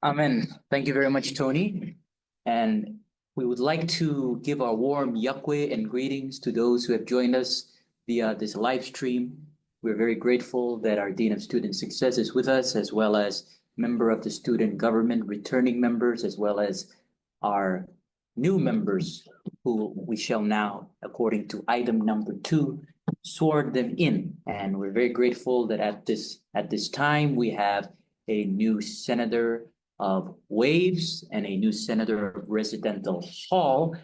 Amen. Thank you very much, Tony. And we would like to give our warm yakwe and greetings to those who have joined us via this live stream. We're very grateful that our Dean of Student Success is with us, as well as member of the student government, returning members, as well as our new members who we shall now, according to item number 2, sworn them in. And we're very grateful that at this time we have a new senator of Waves and a new senator of Residential Hall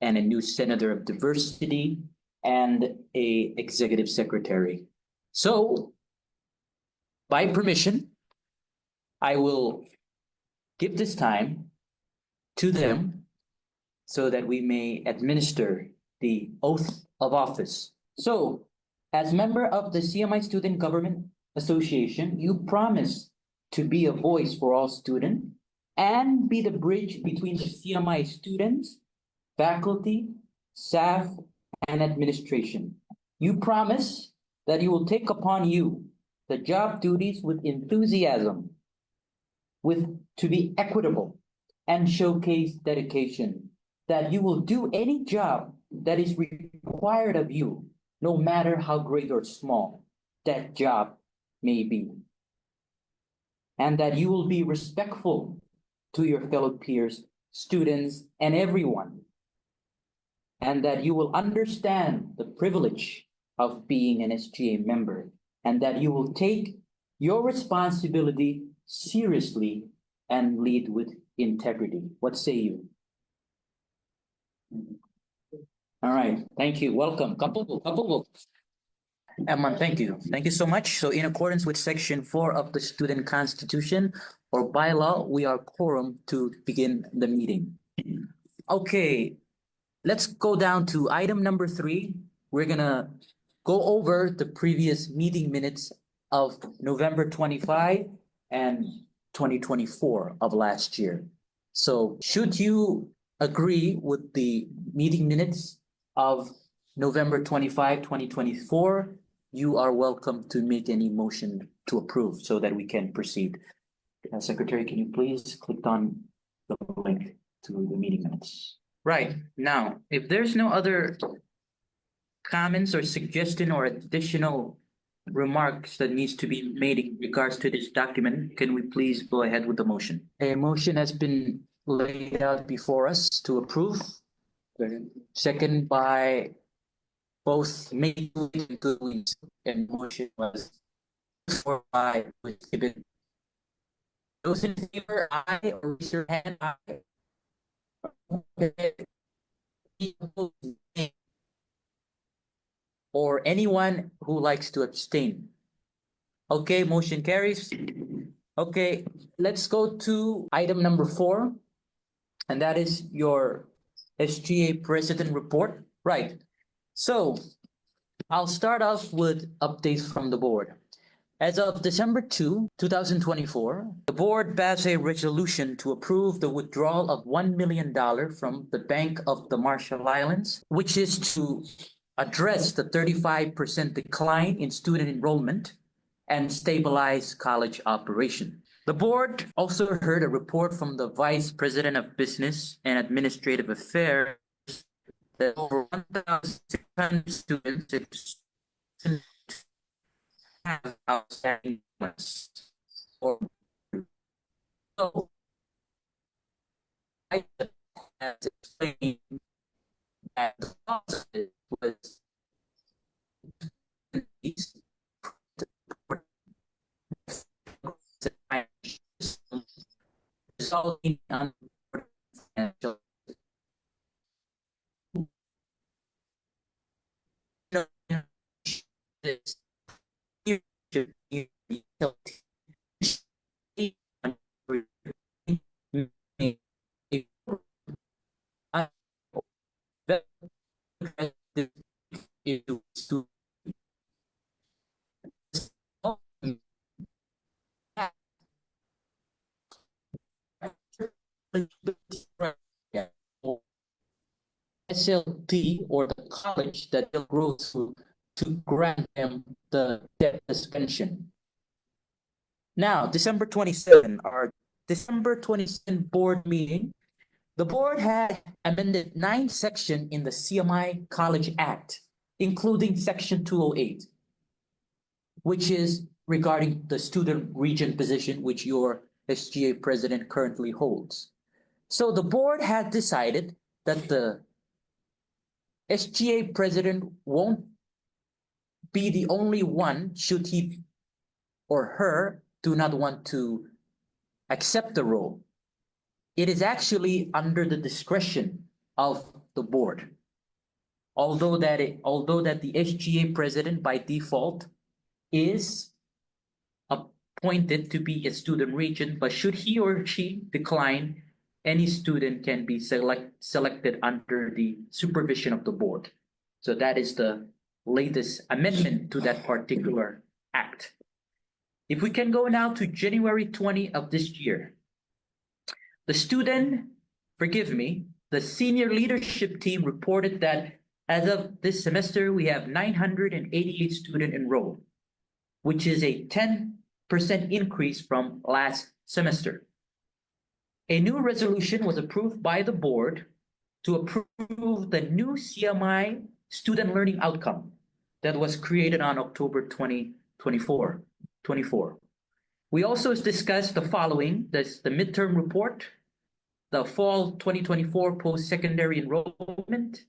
and a new senator of Diversity and a executive secretary. So by permission, I will give this time to them so that we may administer the oath of office. So as member of the CMI Student Government Association, you promise to be a voice for all students and be the bridge between the CMI students, faculty, staff, and administration. You promise that you will take upon you the job duties with enthusiasm, to be equitable and showcase dedication, that you will do any job that is required of you, no matter how great or small that job may be, and that you will be respectful to your fellow peers, students, and everyone, and that you will understand the privilege of being an SGA member, and that you will take your responsibility seriously and lead with integrity. What say you? All right, thank you. Welcome. Couple. Emman, thank you. Thank you so much. So in accordance with Section 4 of the Student Constitution or bylaw, we are quorum to begin the meeting. Okay, let's go down to item number 3. We're gonna go over the previous meeting minutes of November 25 and 2024 of last year. So should you agree with the meeting minutes of November 25, 2024, you are welcome to make any motion to approve so that we can proceed. Secretary, can you please click on the link to the meeting minutes? Right, now, if there's no other comments or suggestion or additional remarks that needs to be made in regards to this document, can we please go ahead with the motion? A motion has been laid out before us to approve. Second by both Maple and Goodwin, and motion was for by given. Those in favor, aye, or raise your hand, aye. Or anyone who likes to abstain. Okay, motion carries. Okay, let's go to item number 4, and that is your SGA President Report. Right. So I'll start off with updates from the board. As of December 2, 2024, the board passed a resolution to approve the withdrawal of $1 million from the Bank of the Marshall Islands, which is to address the 35% decline in student enrollment and stabilize college operation. The board also heard a report from the Vice President of Business and Administrative Affairs that over 1,600 students have outstanding debts. Or so I have explained that the cause of it was resulting in financial this SLT or the college that they'll go through to grant them the debt suspension. Now, December 27, our December 22nd board meeting, the board had amended 9 sections in the CMI College Act, including Section 208, which is regarding the student region position, which your SGA president currently holds. So the board had decided that the SGA president won't be the only one should he or her do not want to accept the role. It is actually under the discretion of the board. Although that the SGA president by default is appointed to be a student regent, but should he or she decline, any student can be selected under the supervision of the board. So that is the latest amendment to that particular act. If we can go now to January 20 of this year, the senior leadership team reported that as of this semester, we have 988 students enrolled, which is a 10% increase from last semester. A new resolution was approved by the board to approve the new CMI student learning outcome that was created on October 2024. We also discussed the following: the midterm report, the fall 2024 post-secondary enrollment.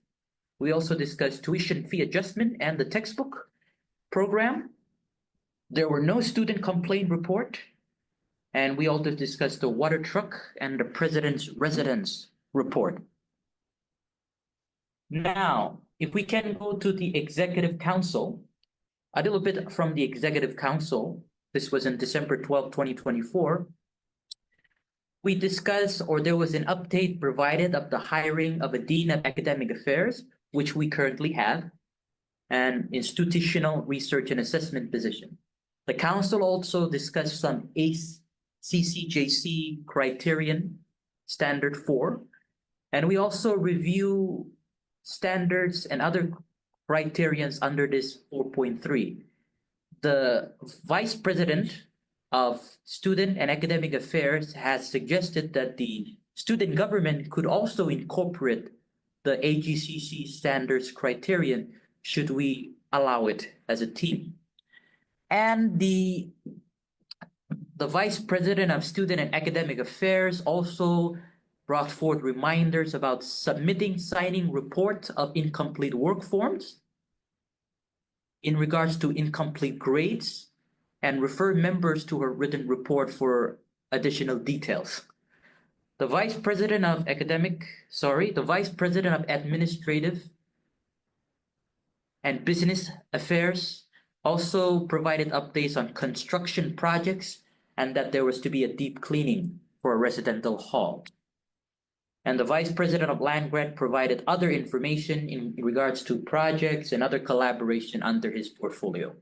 We also discussed tuition fee adjustment and the textbook program. There were no student complaint report. And we also discussed the water truck and the president's residence report. Now, if we can go to the Executive Council, a little bit from the Executive Council, this was in December 12, 2024, we discussed, or there was an update provided of the hiring of a Dean of Academic Affairs, which we currently have, and institutional research and assessment position. The council also discussed some CCJC criterion, standard 4, and we also review standards and other criterions under this 4.3. The Vice President of Student and Academic Affairs has suggested that the student government could also incorporate the AGCC standards criterion should we allow it as a team. And the Vice President of Student and Academic Affairs also brought forth reminders about signing report of incomplete work forms in regards to incomplete grades, and refer members to her written report for additional details. The Vice President of Administrative and Business Affairs also provided updates on construction projects and that there was to be a deep cleaning for a residential hall. And the Vice President of Land Grant provided other information in regards to projects and other collaboration under his portfolio.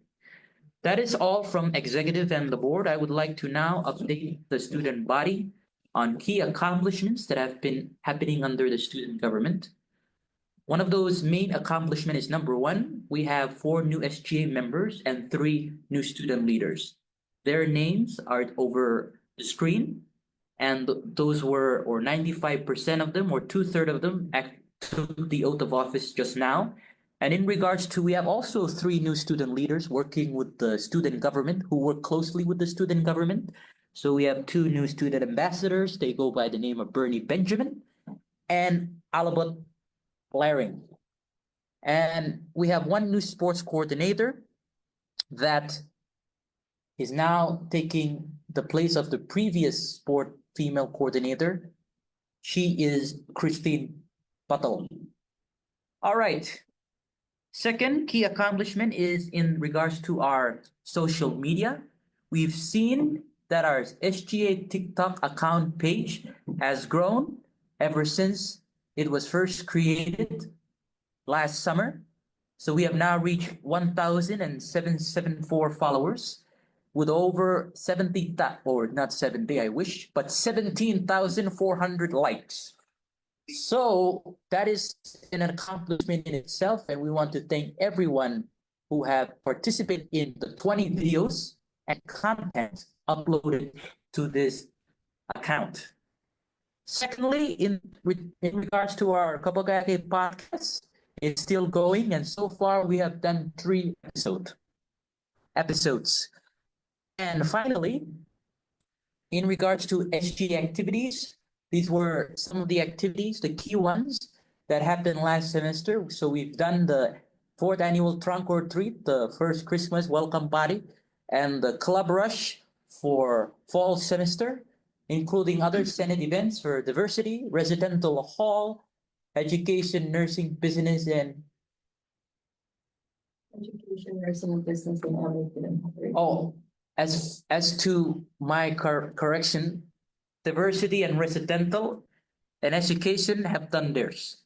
That is all from executive and the board. I would like to now update the student body on key accomplishments that have been happening under the student government. One of those main accomplishments is number 1, we have 4 new SGA members and 3 new student leaders. Their names are over the screen, and those were, or 95% of them, or 2/3 of them, took the oath of office just now. And in regards to, we have also 3 new student leaders working with the student government who work closely with the student government. So we have 2 new student ambassadors. They go by the name of Bernie Benjamin and Alabot Laring. And we have 1 new sports coordinator that is now taking the place of the previous sport female coordinator. She is Christine Patel. All right. Second key accomplishment is in regards to our social media. We've seen that our SGA TikTok account page has grown ever since it was first created last summer. So we have now reached 1,774 followers with over 70, or not 70, I wish, but 17,400 likes. So that is an accomplishment in itself, and we want to thank everyone who have participated in the 20 videos and content uploaded to this account. Secondly, in regards to our Kabagake podcast, it's still going, and so far we have done 3 episodes. And finally, in regards to SGA activities, these were some of the activities, the key ones that happened last semester. So we've done the 4th annual trunk or treat, the first Christmas welcome party, and the club rush for fall semester, including other Senate events for diversity, residential hall, education, nursing, business, and Education, nursing, and business, and everything. oh, as to my correction, diversity and residential and education have done theirs.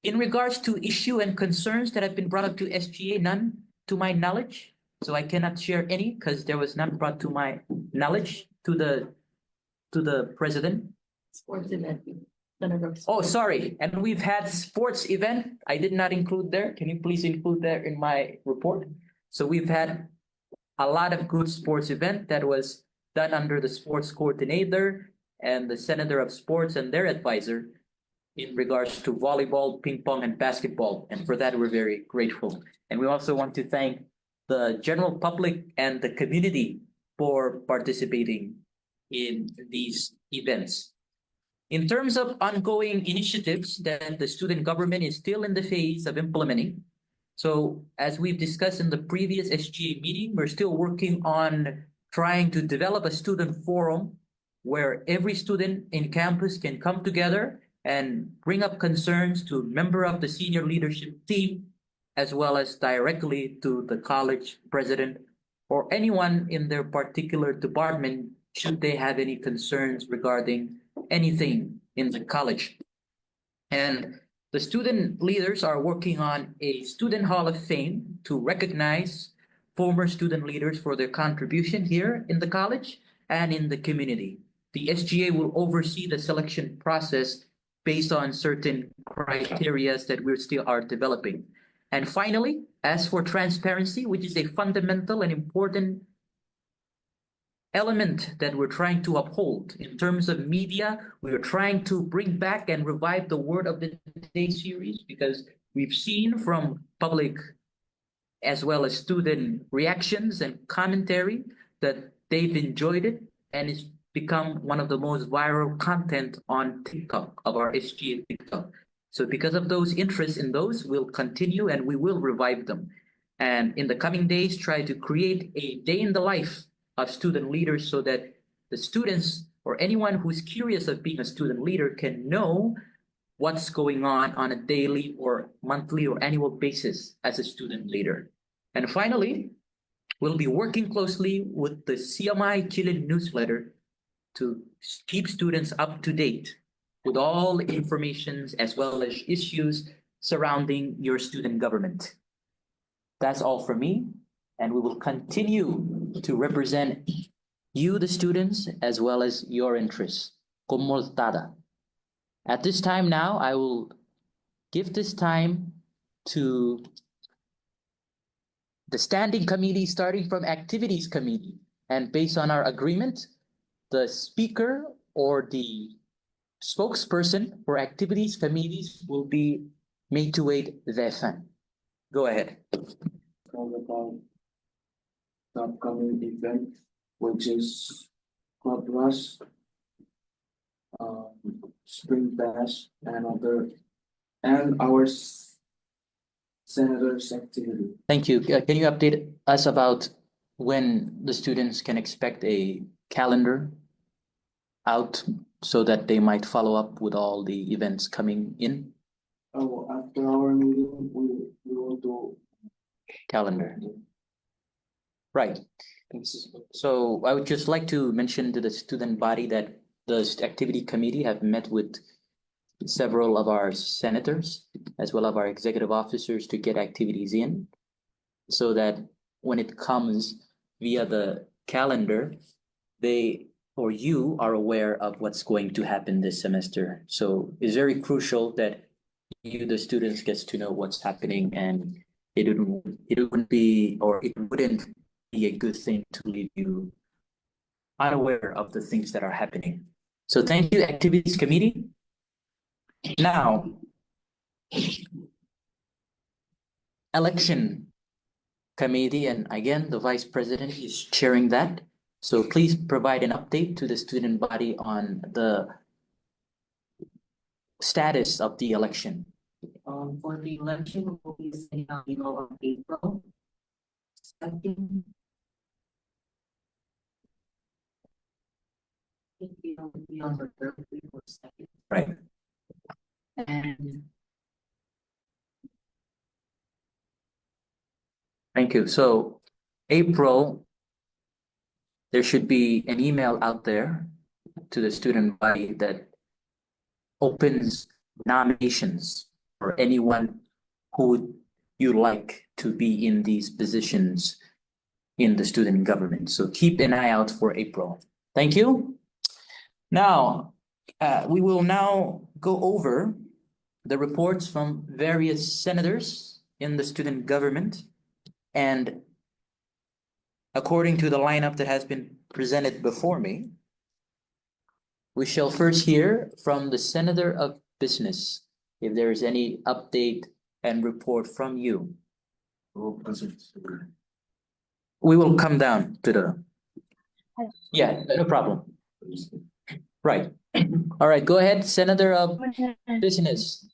In regards to issue and concerns that have been brought up to SGA, none to my knowledge. So I cannot share any because there was none brought to my knowledge to the president. Sports event. Oh, sorry. And we've had sports event. I did not include there. Can you please include that in my report? So we've had a lot of good sports event that was done under the sports coordinator and the senator of sports and their advisor in regards to volleyball, ping pong, and basketball. And for that, we're very grateful. And we also want to thank the general public and the community for participating in these events. In terms of ongoing initiatives that the student government is still in the phase of implementing, so as we've discussed in the previous SGA meeting, we're still working on trying to develop a student forum where every student in campus can come together and bring up concerns to a member of the senior leadership team, as well as directly to the college president or anyone in their particular department should they have any concerns regarding anything in the college. And the student leaders are working on a student hall of fame to recognize former student leaders for their contribution here in the college and in the community. The SGA will oversee the selection process based on certain criteria that we still are developing. And finally, as for transparency, which is a fundamental and important element that we're trying to uphold in terms of media, we are trying to bring back and revive the Word of the Day series because we've seen from public as well as student reactions and commentary that they've enjoyed it and it's become one of the most viral content on TikTok of our SGA TikTok. So because of those interests in those, we'll continue and we will revive them. And in the coming days, try to create a day in the life of student leaders so that the students or anyone who's curious of being a student leader can know what's going on a daily or monthly or annual basis as a student leader. And finally, we'll be working closely with the CMI Chilin newsletter to keep students up to date with all informations as well as issues surrounding your student government. That's all for me, and we will continue to represent you, the students, as well as your interests. Comoltada. At this time now, I will give this time to the standing committee, starting from activities committee. And based on our agreement, the speaker or the spokesperson for activities committees will be made to wait Zefan. Go ahead. Talk about the upcoming event, which is Club Rush, Spring Bash, and our Senator's activity. Thank you. Can you update us about when the students can expect a calendar out so that they might follow up with all the events coming in? Oh, after our meeting, we will do Calendar. Right. So I would just like to mention to the student body that the activity committee have met with several of our senators as well as our executive officers to get activities in so that when it comes via the calendar, they or you are aware of what's going to happen this semester. So it's very crucial that you, the students, gets to know what's happening, and it wouldn't be, or it wouldn't be a good thing to leave you unaware of the things that are happening. So thank you, Activities Committee. Now, Election Committee, and again, the Vice President is chairing that. So please provide an update to the student body on the status of the election. For the election, will be setting up middle of April. Second. I think it will be on the third week or second. Right. And Thank you. So April, there should be an email out there to the student body that opens nominations for anyone who you like to be in these positions in the student government. So keep an eye out for April. Thank you. Now, we will now go over the reports from various senators in the student government. And according to the lineup that has been presented before me, we shall first hear from the Senator of Business, if there is any update and report from you. We will come down to the, yeah, no problem. Right. All right, go ahead, Senator of Business.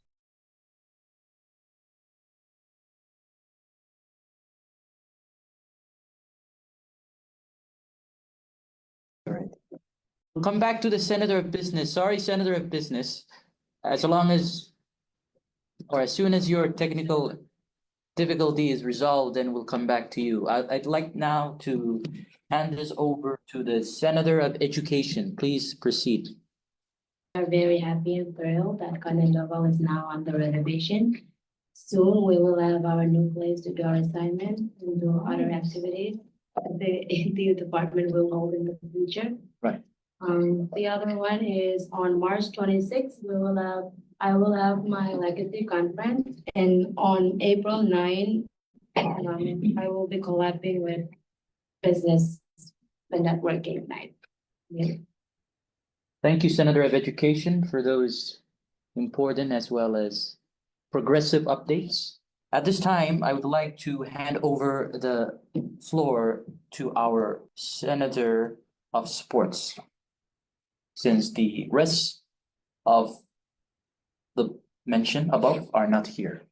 All right. We'll come back to the Senator of Business. Sorry, Senator of Business. As long as, or as soon as your technical difficulty is resolved, then we'll come back to you. I'd like now to hand this over to the Senator of Education. Please proceed. Are very happy and thrilled that convent level is now under renovation. Soon we will have our new place to do our assignment and do other activities the department will hold in the future. Right. The other one is on March 26th, I will have my legacy conference, and on April 9, I will be collabing with business and networking night. Yeah. Thank you, Senator of Education, for those important as well as progressive updates. At this time, I would like to hand over the floor to our Senator of Sports, since the rest of the mentioned above are not here.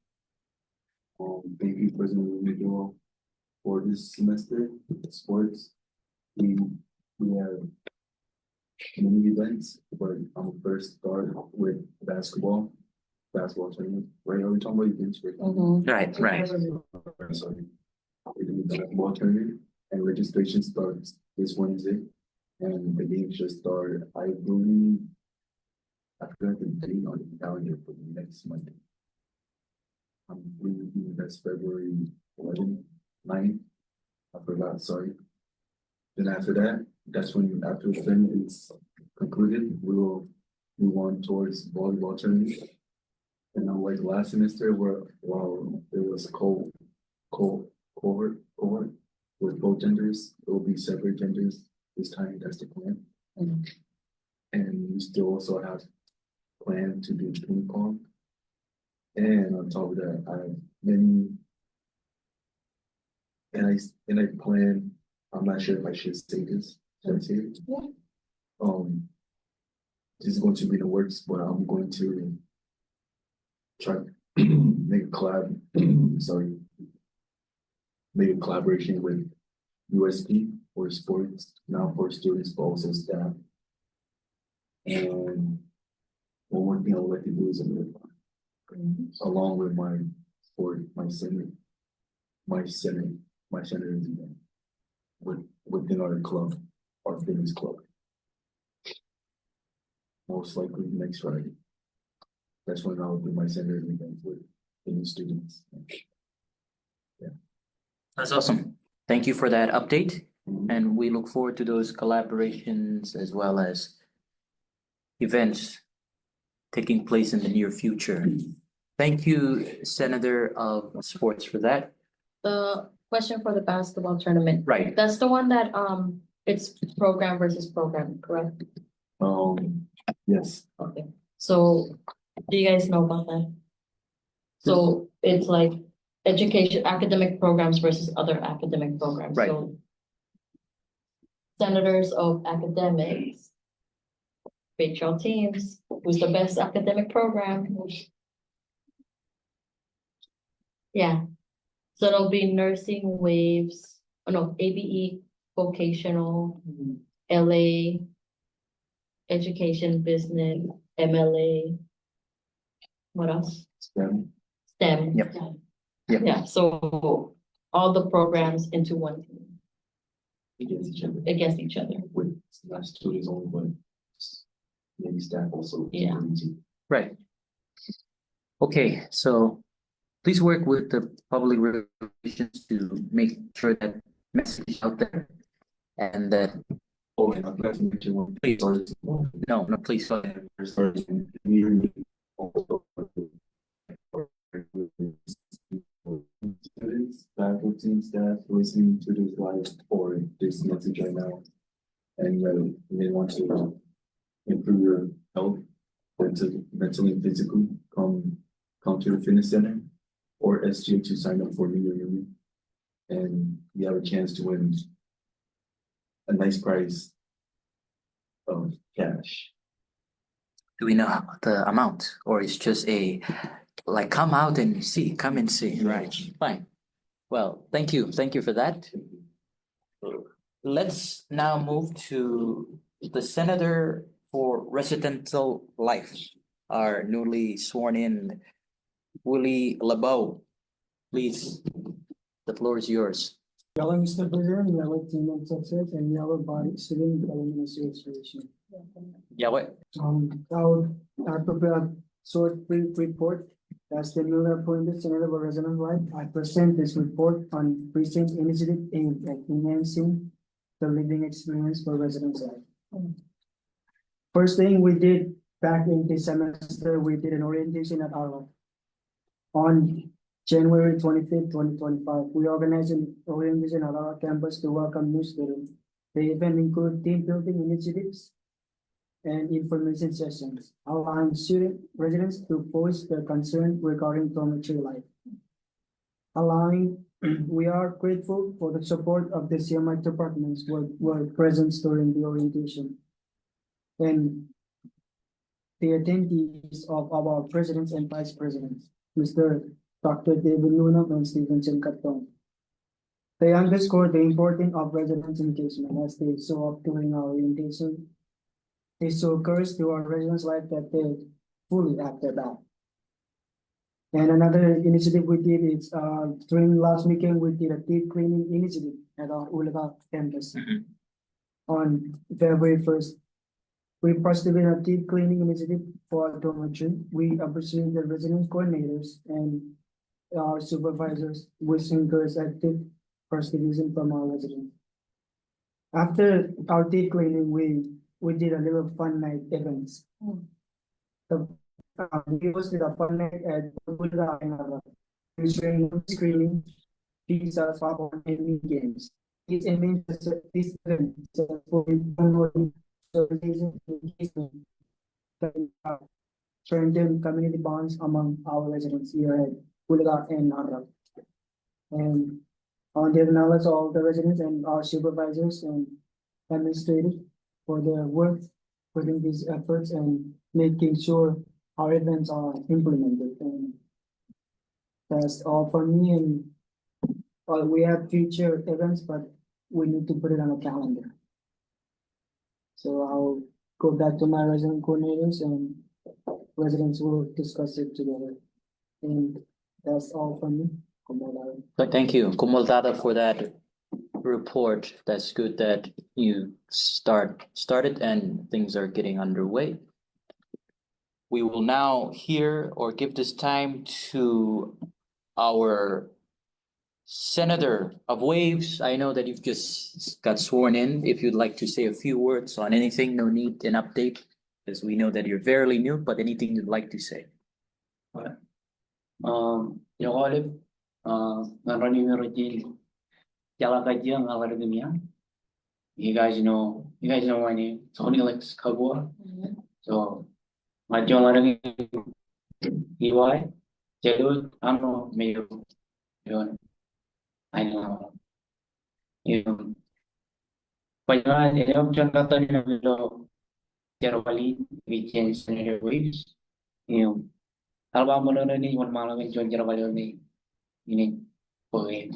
Thank you, President Miguel, for this semester, sports. We have many events, but I'm first start with basketball tournament. Right, are we talking about events? Right, right. Sorry. We're doing the basketball tournament, and registration starts this Wednesday, and the game should start, I believe, I forgot the date on the calendar for the next Monday. I'm believing that's February 11th, 9th. I forgot, sorry. Then after that, that's when, after the tournament is concluded, we will move on towards volleyball tournament. And unlike last semester, where while it was cohort with both genders, it will be separate genders this time. That's the plan. And we still also have planned to do ping pong. And on top of that, I have many, and I plan. I'm not sure if I should say this. Should I say it? Yeah. This is going to be in the works, but I'm going to try to make a collab. Sorry, make a collaboration with USP for sports, now for students, but also staff. And one more thing I would like to do is along with my sport, my senators event within our club, our fitness club. Most likely next Friday. That's when I'll do my senators event with any students. Yeah. That's awesome. Thank you for that update. And we look forward to those collaborations as well as events taking place in the near future. Thank you, Senator of Sports, for that. The question for the basketball tournament, Right. that's the one that It's program versus program, correct? Yes, Okay, so do you guys know about that? So it's like education, academic programs versus other academic programs, Right. so. Senators of academics. Create your teams, who's the best academic program? Yeah, so it'll be nursing waves, oh no, ABE, vocational, LA, education, business, MLA. What else? STEM, STEM. Yep. Yep. Yeah, so all the programs into one team against each other, against each other. with not students only, but maybe staff also. Yeah. Right. Okay, so please work with the public relations to make sure that message is out there. And that, Oh, and I'd like to mention one. Please. Sorry. no, please, go ahead. Sorry. We also. Students, faculty, and staff listening to this live or this message right now. And they want to improve your health, mentally and physically, come to the fitness center or SGA to sign up for New Year New. And you have a chance to win a nice prize of cash. Do we know the amount, or it's just like, come out and see, come and see, right? Fine. Well, thank you for that. Let's now move to the Senator for Residential Life, our newly sworn in Willie LeBeau. Please, the floor is yours. Yellow Mr. President, yellow team of success and yellow body student development association. Yeah, what? I prepared a short brief report as the newly appointed Senator for Resident Life. I present this report on recent initiative aimed at enhancing the living experience for residents' life. First thing we did back in this semester, we did an orientation at our on January 25th, 2025, we organized an orientation at our campus to welcome new students. The event included team building initiatives and information sessions, allowing student residents to voice their concern regarding dormitory life. We are grateful for the support of the CMI departments who were present during the orientation. And the attendees of our presidents and vice presidents, Mr. Dr. David Luna and Stevenson Katong. They underscored the importance of residents' engagement as they show up during our orientation. They show courage to our residents' life that they fully acted out. And another initiative we did is during last weekend we did a deep cleaning initiative at our Ulaga campus. On February 1st, we participated in a deep cleaning initiative for our dormitory. We appreciate the resident coordinators and our supervisors, which encourage active participation from our residents. After our deep cleaning, we did a little fun night events. We hosted a fun night at Ulaga, featuring screening, pizza, popcorn, and mini games. This event promoting engagement, strengthen community bonds among our residents here at Ulaga and Narra. And on the acknowledge all the residents and our supervisors and administrators for their work, putting these efforts and making sure our events are implemented. And that's all for me. And we have future events, but we need to put it on a calendar. So I'll go back to my resident coordinators and residents will discuss it together. And that's all from me. Thank you, Kumaldada, for that report. That's good that you started and things are getting underway. We will now hear or give this time to our Senator of Waves. I know that you've just got sworn in. If you'd like to say a few words on anything, no need an update, because we know that you're fairly new, but anything you'd like to say. Jag har men running rojil jala kajian ala dunia You guys know my name, Tony Alex Kabua. So my John Lennon EY, Jalud, ano, mayo, yun, ano, yung, pagyan, yung John Catan yung bilo, Jerwali, Vicenz, and Waves, yung, alba mo na ni, one malam yung John Jerwali ni, ini, okay,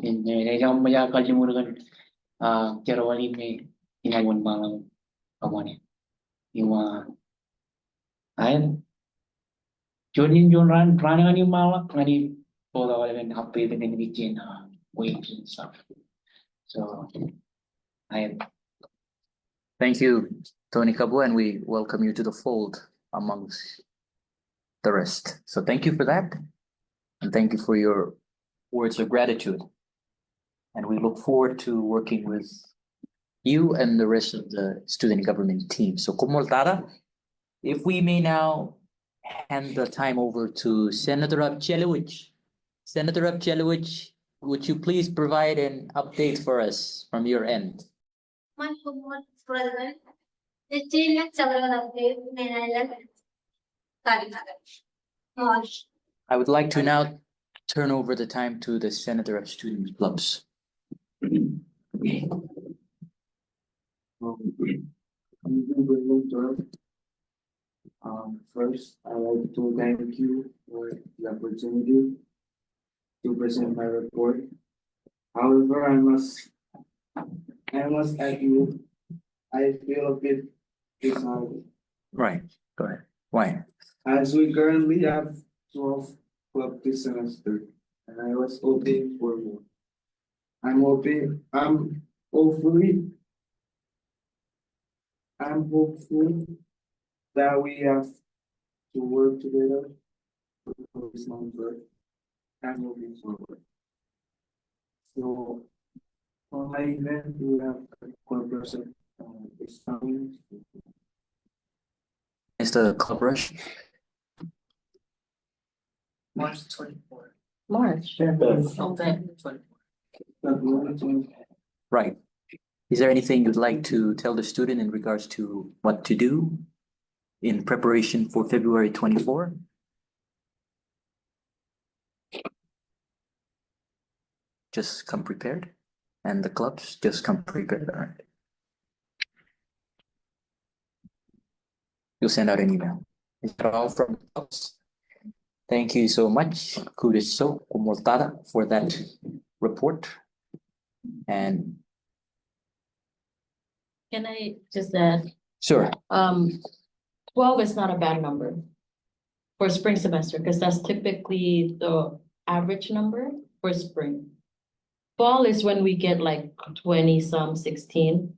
yung maya kalji mo na Jerwali ni, ini one malam, kawan yung, ayun, Jodin John Ran yung malak, ngani, pola wala kan happy dengan Vicen, Waves and stuff. So, ayun. Thank you, Tony Cabo, and we welcome you to the fold amongst the rest. So thank you for that. And thank you for your words of gratitude. And we look forward to working with you and the rest of the student government team. So, Kumultara, if we may now hand the time over to Senator Abchelowicz. Senator Abchelowicz, would you please provide an update for us from your end? My homework present. The children several updates when I left March. I would like to now turn over the time to the Senator of Student Clubs. First, I'd like to thank you for the opportunity to present my report. However, I must admit, I feel a bit disheartened, Right, go ahead. Why? as we currently have 12 club this semester, and I was hoping for more. I'm hopeful that we have to work together for this number and moving forward. So, for my event, we have a club person, is coming. Mr. Club Rush? March 24. March. Okay. Right. Is there anything you'd like to tell the student in regards to what to do in preparation for February 24? Just come prepared, and the clubs just come prepared. All right. You'll send out an email. Is that all from the clubs? Thank you so much, Kudiso Kumultada, for that report. And Can I just add, sure, 12 is not a bad number for spring semester, because that's typically the average number for spring. Fall is when we get like 20 some 16.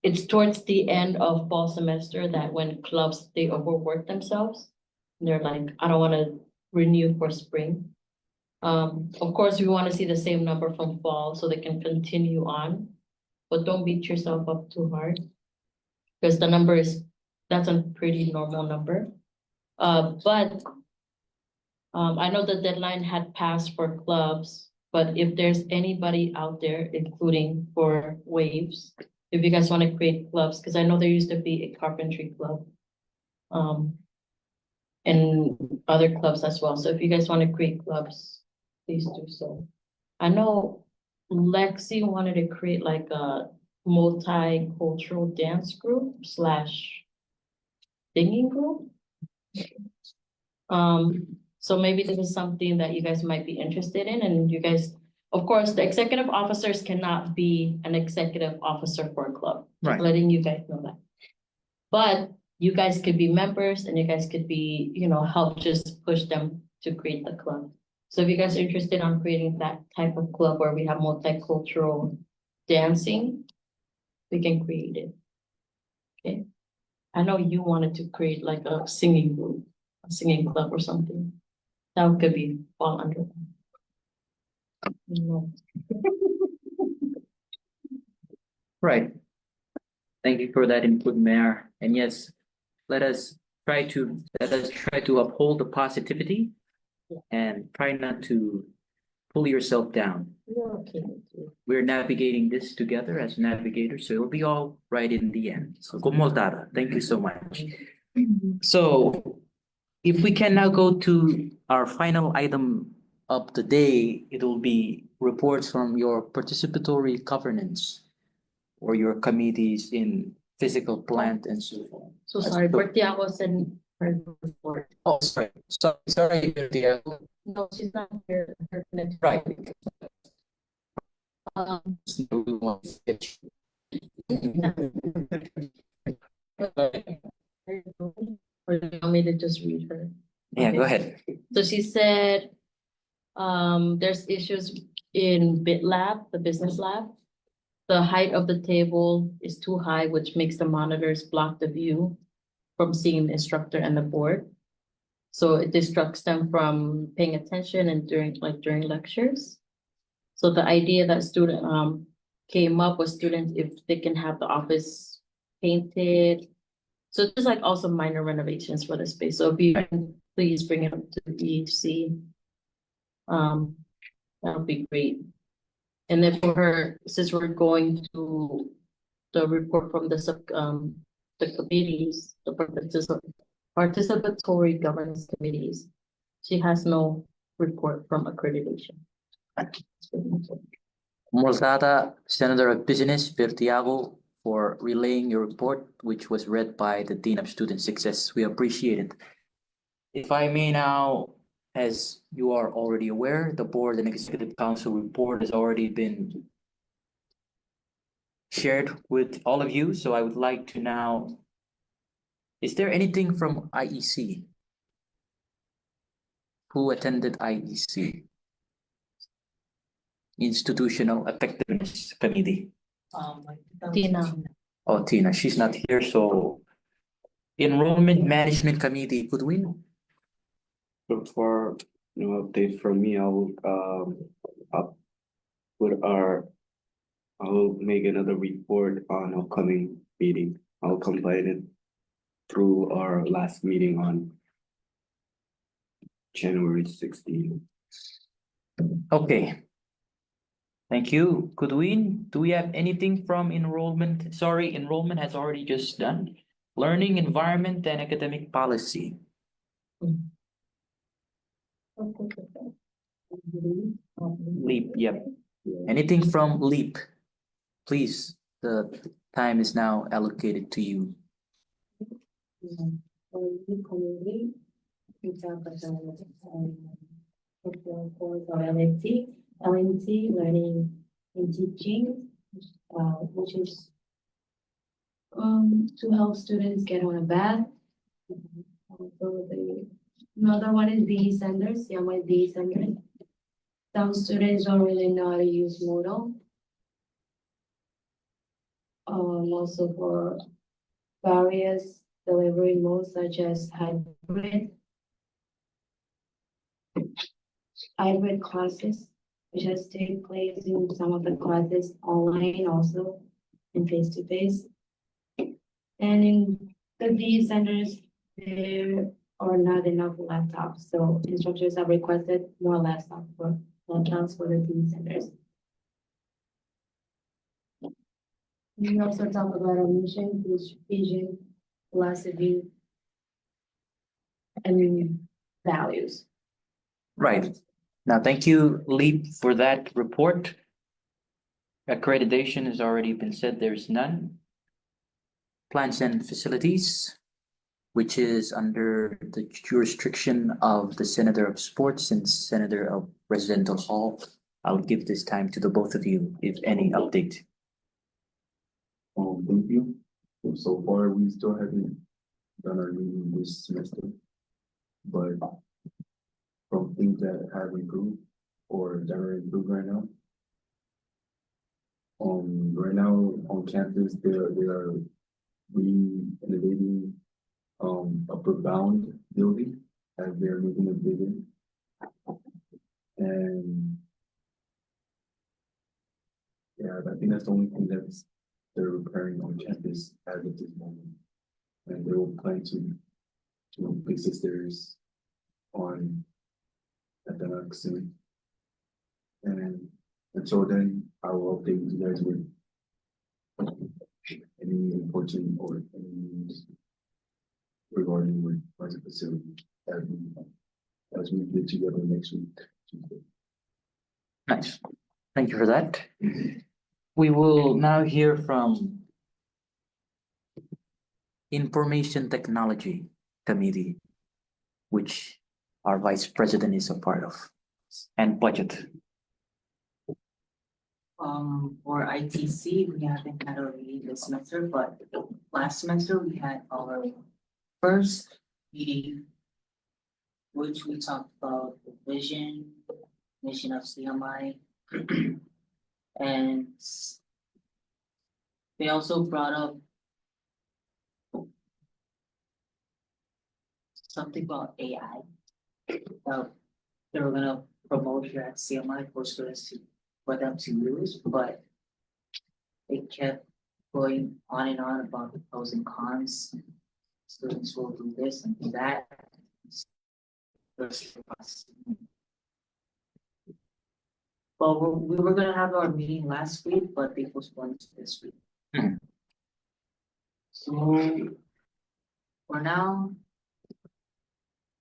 It's towards the end of fall semester that when clubs, they overwork themselves. They're like, I don't want to renew for spring. Of course, we want to see the same number from fall so they can continue on. But don't beat yourself up too hard. Because the number that's a pretty normal number. But I know the deadline had passed for clubs, but if there's anybody out there, including for Waves, if you guys want to create clubs, because I know there used to be a carpentry club. And other clubs as well. So if you guys want to create clubs, please do so. I know Lexi wanted to create like a multicultural dance group / singing group. So maybe this is something that you guys might be interested in, and you guys, of course, the executive officers cannot be an executive officer for a club. Just Right. letting you guys know that. But you guys could be members and you guys could be, help just push them to create the club. So if you guys are interested on creating that type of club where we have multicultural dancing, we can create it. Okay. I know you wanted to create like a singing group, a singing club or something. That could be fall under that. No. right. Thank you for that input, Mayor. And yes, let us try to uphold the positivity and try not to pull yourself down. You're okay with it. We're navigating this together as navigators, so it'll be all right in the end. So, kumoltara, thank you so much. So, if we can now go to our final item of the day, it will be reports from your participatory governance or your committees in physical plant and so forth. So sorry, Bertiago said her report. Oh, sorry, Tiago. No, she's not here. Her connection. Right. Um, or do you want me to just read her? Yeah, go ahead. So she said, there's issues in BitLab, the business lab. The height of the table is too high, which makes the monitors block the view from seeing the instructor and the board. So it distracts them from paying attention and during lectures. So the idea that student came up with students if they can have the office painted. So there's like also minor renovations for the space. So if you can please bring it up to the EHC. That would be great. And then for her, since we're going to the report from the the committees, the participatory governance committees, she has no report from accreditation. Moltada, Senator of Business, Bertiago, for relaying your report, which was read by the Dean of Student Success. We appreciate it. If I may now, as you are already aware, the Board and Executive Council report has already been shared with all of you, so I would like to now, is there anything from IEC? Who attended IEC? Institutional Effectiveness Committee. Tina. Oh, Tina, she's not here, so Enrollment Management Committee, could we? So for update from me, I'll put I'll make another report on upcoming meeting. I'll combine it through our last meeting on January 16th. Okay. Thank you. Kudwin, do we have anything from enrollment? Sorry, enrollment has already just done. Learning environment and academic policy. LEAP, yep. Anything from LEAP? Please, the time is now allocated to you. LNC, learning and teaching, which is to help students get on a path. Also another one is DE centers, my DE centers. Some students don't really know how to use Moodle. Also for various delivery modes such as hybrid classes, which has taken place in some of the classes online also and face to face. And in the DE centers, there are not enough laptops, so instructors have requested more laptops for the DE centers. We also talk about our mission, vision, philosophy, and values. Right. Now, thank you, LEAP, for that report. Accreditation has already been said, there's none. Plans and facilities, which is under the jurisdiction of the Senator of Sports and Senator of Residential Hall. I'll give this time to the both of you, if any update. Thank you. So far, we still haven't done our meeting this semester, but from things that have improved or that are improved right now. Right now on campus, they are renovating upper bound building as they're moving it bigger. And yeah, I think that's the only thing they're repairing on campus as of this moment. And they will plan to fix the stairs on at the next soon. And until then, I will update you guys with any important or any news regarding with budget facility as we get together next week. Tuesday. Nice. Thank you for that. We will now hear from Information Technology Committee, which our Vice President is a part of, and budget. For ITC, we haven't had a meeting this semester, but last semester we had our first meeting, which we talked about the mission of CMI. And they also brought up something about AI. That they were gonna promote here at CMI for students for them to use, but it kept going on and on about the pros and cons. Students will do this and do that. Well, we were gonna have our meeting last week, but they postponed to this week. Mhm. So for now,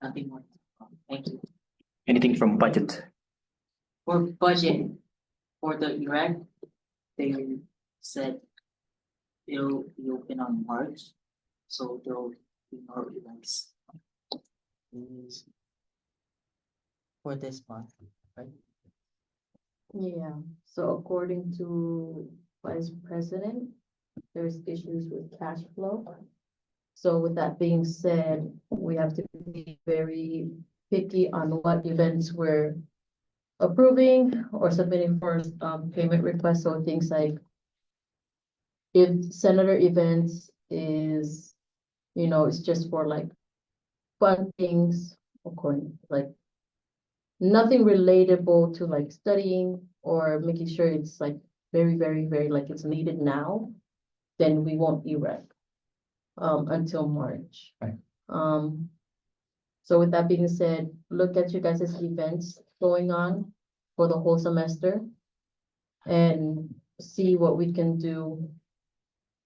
nothing more. Thank you. Anything from budget? For budget, for the erect, they said it'll be open on March, so there'll be more events. For this month, right? Yeah, so according to Vice President, there's issues with cash flow. So with that being said, we have to be very picky on what events we're approving or submitting for payment requests, so things like if senator events is, it's just for like fun things, according, like nothing relatable to like studying or making sure it's like very, very, very like it's needed now, then we won't erect until March. Right. So with that being said, look at your guys' events going on for the whole semester and see what we can do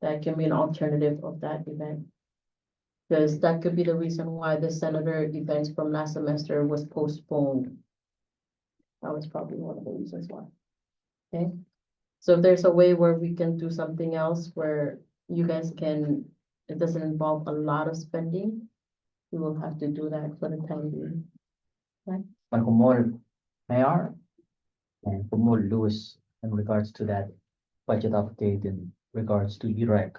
that can be an alternative of that event. Because that could be the reason why the senator events from last semester was postponed. That was probably one of the reasons why. Okay, so if there's a way where we can do something else where you guys can, it doesn't involve a lot of spending, we will have to do that for the time being. Michael Moore, Mayor, and for more Lewis in regards to that budget update in regards to EREC.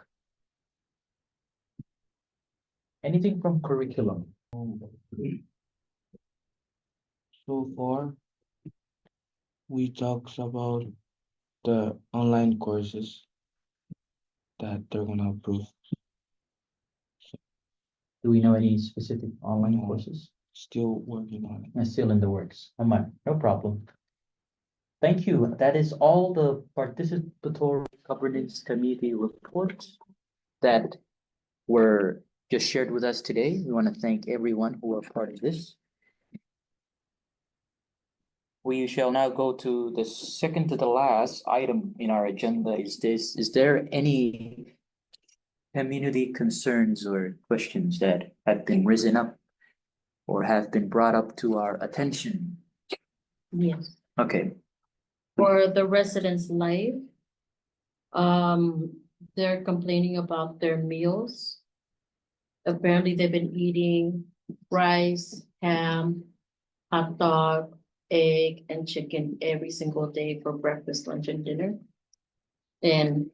Anything from curriculum? So far, we talked about the online courses that they're gonna approve. Do we know any specific online No. courses? Still working on it. And still in the works. No problem. Thank you. That is all the participatory Governance Committee reports that were just shared with us today. We want to thank everyone who are part of this. We shall now go to the second to the last item in our agenda. Is there any community concerns or questions that have been risen up or have been brought up to our attention? Yes. Okay, For the residents' life, they're complaining about their meals. Apparently, they've been eating rice, ham, hot dog, egg, and chicken every single day for breakfast, lunch, and dinner. And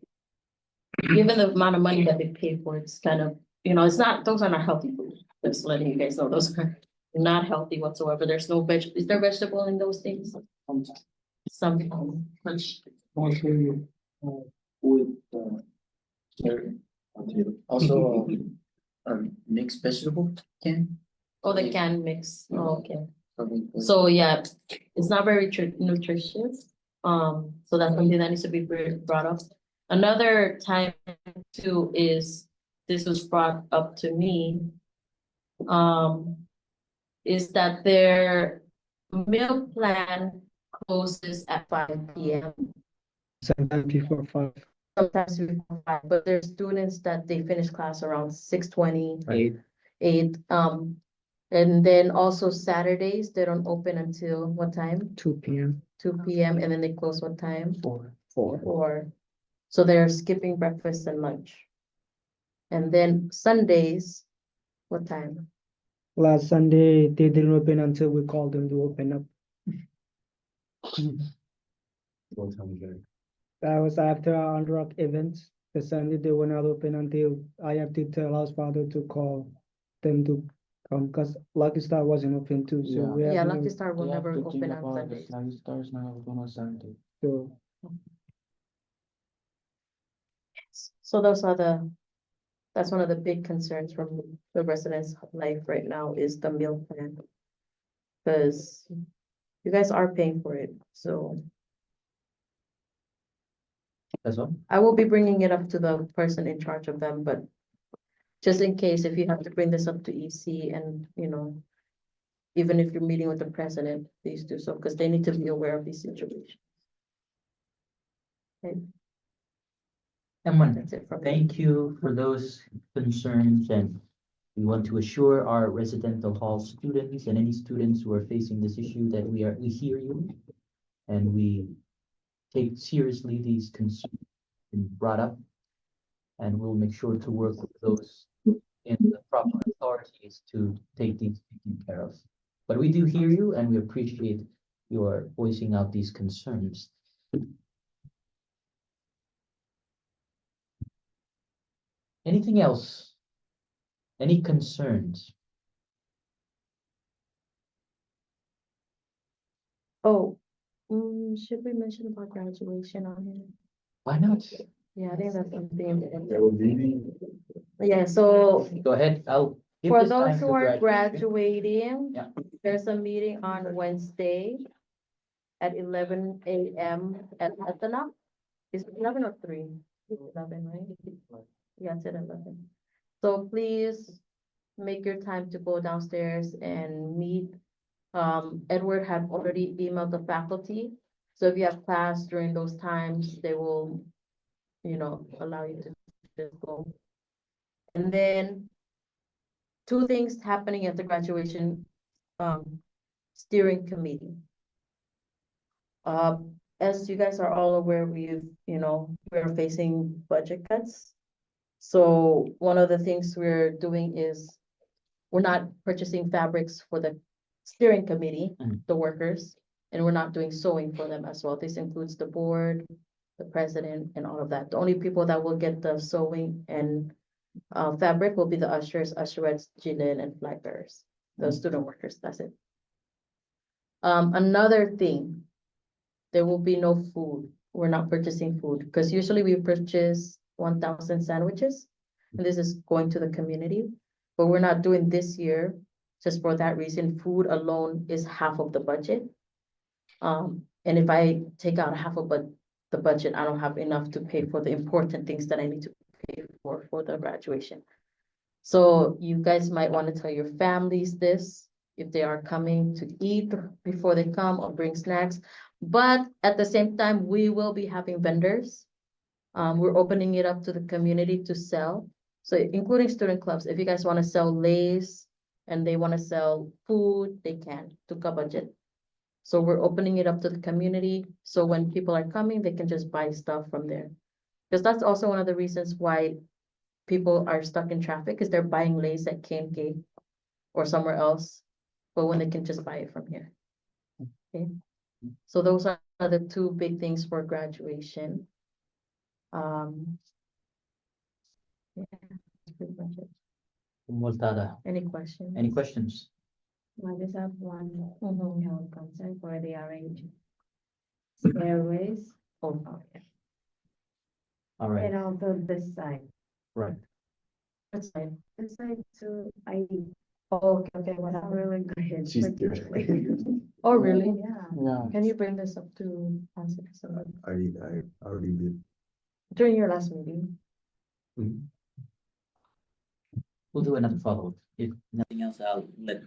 given the amount of money that they pay for, it's kind of, it's not, those are not healthy foods. Just letting you guys know, those are not healthy whatsoever. There's no is there vegetable in those things? Some, which, With, also, mixed vegetable can. oh, the canned mix, oh, okay. So, yeah, it's not very nutritious. So that's something that needs to be brought up. Another time too is, this was brought up to me. Is that their meal plan closes at 5 p.m. Sometime before 5. Sometimes before 5, but there's students that they finish class around 6:20, Right. 8. And then also Saturdays, they don't open until what time? 2 p.m. 2 p.m. And then they close what time? 4. 4. So they're skipping breakfast and lunch. And then Sundays, what time? Last Sunday, they didn't open until we called them to open up. What time is that? That was after our rock events. The Sunday they were not open until I have to tell our father to call them to come because Lucky Star wasn't open too. So Yeah. we have Yeah, no- Lucky Star will They have never to think open on about the Sundays. Flying Stars not open on Sunday. So So that's one of the big concerns from the residents' life right now is the meal plan. Because you guys are paying for it, so That's all. I will be bringing it up to the person in charge of them, but just in case, if you have to bring this up to EC and, even if you're meeting with the president, please do so, because they need to be aware of these situations. Okay, And that's it from me. thank you for those concerns, and we want to assure our residential hall students and any students who are facing this issue that we hear you. And we take seriously these concerns been brought up. And we'll make sure to work with those in the proper authorities to take these taken care of. But we do hear you and we appreciate your voicing out these concerns. Anything else? Any concerns? Oh, should we mention about graduation on here? Why not? Yeah, I think that's something. There will be. Yeah, so Go ahead, I'll give for this time those to who are graduate. graduating, Yeah. there's a meeting on Wednesday at 11 a.m. at Athena. Is it 11 or 3? 11, right? Yeah, it's at 11. So please make your time to go downstairs and meet. Edward had already emailed the faculty. So if you have class during those times, they will, allow you to just go. And then 2 things happening at the graduation, steering committee. As you guys are all aware, we're facing budget cuts. So one of the things we're doing is we're not purchasing fabrics for the steering committee, the workers, and we're not doing sewing for them as well. This includes the board, the president, and all of that. The only people that will get the sewing and fabric will be the ushers, usherettes, Jillian, and flag bearers, the student workers. That's it. Another thing, there will be no food. We're not purchasing food because usually we purchase 1,000 sandwiches. And this is going to the community, but we're not doing this year. Just for that reason, food alone is half of the budget. And if I take out half of the budget, I don't have enough to pay for the important things that I need to pay for the graduation. So you guys might want to tell your families this, if they are coming to eat before they come or bring snacks. But at the same time, we will be having vendors. We're opening it up to the community to sell. So including student clubs, if you guys want to sell Lays and they want to sell food, they can to budget. So we're opening it up to the community. So when people are coming, they can just buy stuff from there. Because that's also one of the reasons why people are stuck in traffic, because they're buying Lays at K&K or somewhere else, but when they can just buy it from here. Okay, so those are the 2 big things for graduation. Yeah, that's pretty much it. Multada. Any questions? Any questions? I just have one Mhm. health concern for the RH airways Oh, yeah. All right, and also this side. right. That's fine. This side too, I Oh, okay, was whatever. really good. She's but- there. Oh, really? Yeah. Yeah. Can you bring this up to answer somebody I already did. during your last meeting? We'll do another follow-up. If nothing else, I'll let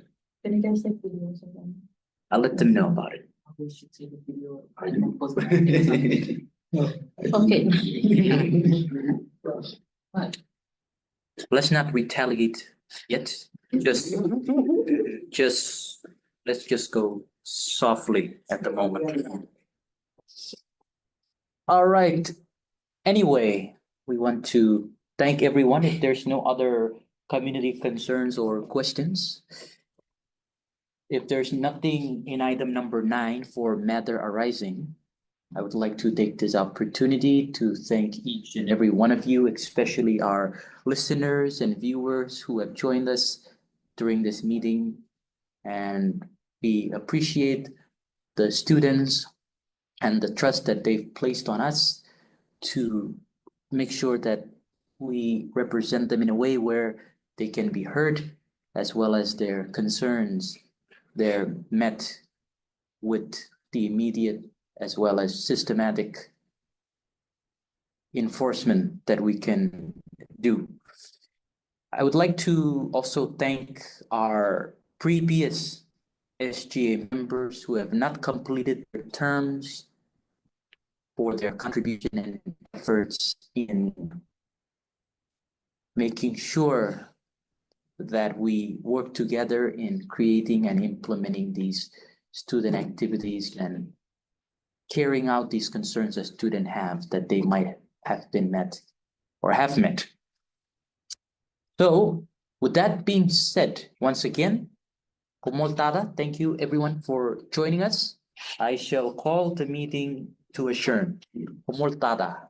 Can you guys take videos of them? them know about it. We should see the video. I and do. post it. Okay. What? Let's not retaliate yet. Just, let's just go softly at the moment. All right. Anyway, we want to thank everyone. If there's no other community concerns or questions. If there's nothing in item number 9 for matter arising, I would like to take this opportunity to thank each and every one of you, especially our listeners and viewers who have joined us during this meeting. And we appreciate the students and the trust that they've placed on us to make sure that we represent them in a way where they can be heard, as well as their concerns, they're met with the immediate as well as systematic enforcement that we can do. I would like to also thank our previous SGA members who have not completed their terms for their contribution and efforts in making sure that we work together in creating and implementing these student activities and carrying out these concerns that students have that they might have been met or have met. So with that being said, once again, Kumoltada, thank you everyone for joining us. I shall call the meeting to adjourn. Kumoltada.